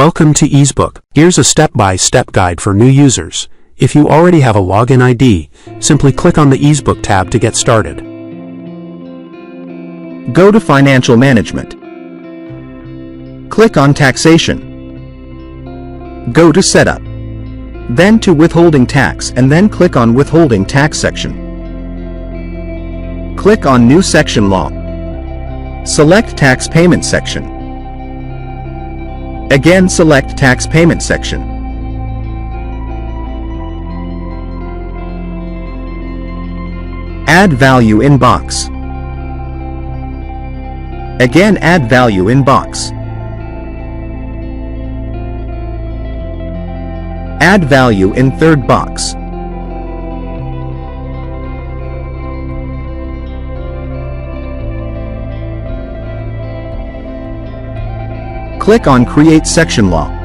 Welcome to EEZBOOK. Here's a step-by-step guide for new users. If you already have a login ID, simply click on the EEZBOOK tab to get started. Go to Financial Management. Click on Taxation. Go to Setup. Then to Withholding Tax and then click on Withholding Tax section. Click on New Section Law. Select Tax Payment section. Again select Tax Payment section. Add value in box. Again add value in box. Add value in third box. Click on Create Section Law.